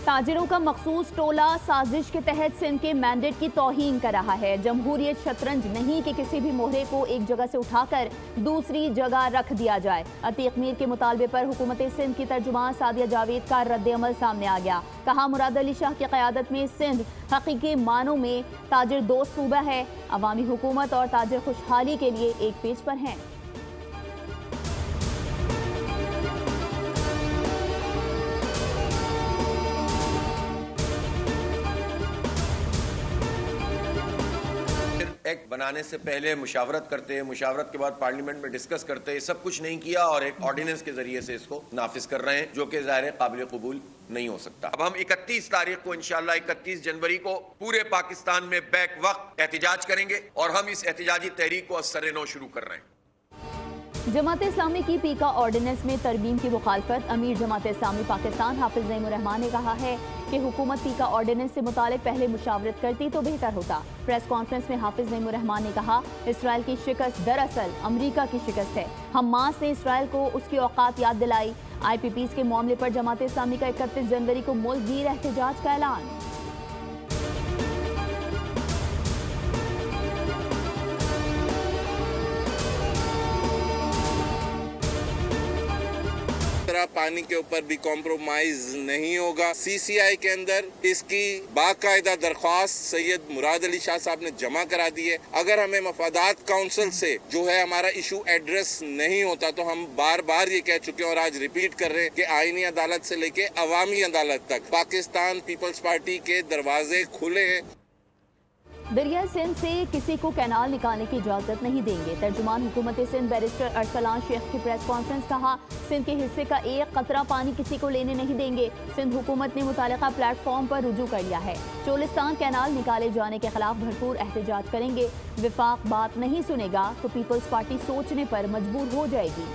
ताजिरों का मखसूस टोला साजिश के तहत सिंध के मैंडेट की तौहीन कर रहा है। जमहूरियत शतरंज नहीं कि किसी भी मोहरे को एक जगह से उठाकर दूसरी जगह रख दिया जाए। अतीक मीर के मुतालबे पर हुकूमत सिंध की तर्जुमान सादिया जावेद का रद्द-ए-अमल सामने आ गया। कहा, मुराद अली शाह की क़यादत में सिंध हकीकी मानों में ताजिर दोस्त सूबा है। अवामी हुकूमत और ताजिर खुशहाली के लिए एक पेज पर हैं। एक्ट बनाने से पहले मुशावरत करते, मुशावरत के बाद पार्लियामेंट में डिस्कस करते, सब कुछ नहीं किया और एक ऑर्डिनेंस के जरिए से इसको नाफिज कर रहे हैं, जो कि ज़ाहिर काबिल कबूल नहीं हो सकता। अब हम 31 तारीख को इंशाल्लाह 31 जनवरी को पूरे पाकिस्तान में बैक वक्त एहतिजाज करेंगे और हम इस एहतिजाजी तहरीक को असर-ए-नौ शुरू कर रहे हैं। जमात इस्लामी की पीका ऑर्डिनेंस में तरमीम की मुखालफत। अमीर जमात इस्लामी पाकिस्तान हाफिज नईमुर रहमान ने कहा है कि हुकूमत पीका ऑर्डिनेंस से मुतालिक पहले मुशावरत करती तो बेहतर होता। प्रेस कॉन्फ्रेंस में हाफिज नईमुर रहमान ने कहा, इसराइल की शिकस्त दरअसल अमरीका की शिकस्त है। हमास ने इसराइल को उसकी औकात याद दिलाई। IPPs के मामले पर जमात इस्लामी का 31 जनवरी को मुल्क गिर एहतजाज का ऐलान। पानी के ऊपर भी कॉम्प्रोमाइज नहीं होगा। CCI के अंदर इसकी बाकायदा दरख्वास्त सैयद मुराद अली शाह साहब ने जमा करा दी है। अगर हमें मफादात काउंसिल से जो है हमारा इशू एड्रेस नहीं होता तो हम बार बार ये कह चुके हैं और आज रिपीट कर रहे हैं कि आईनी अदालत से लेके अवामी अदालत तक पाकिस्तान पीपल्स पार्टी के दरवाजे खुले हैं। दरिया सिंध से किसी को कैनाल निकालने की इजाजत नहीं देंगे। तर्जुमान हुकूमत सिंध बैरिस्टर अरसलान शेख की प्रेस कॉन्फ्रेंस। कहा, सिंध के हिस्से का एक कतरा पानी किसी को लेने नहीं देंगे। सिंध हुकूमत ने मुतालिका प्लेटफॉर्म पर रुजू कर लिया है। चोलिस्तान कैनाल निकाले जाने के खिलाफ भरपूर एहतजाज करेंगे। विफाक बात नहीं सुनेगा तो पीपल्स पार्टी सोचने पर मजबूर हो जाएगी।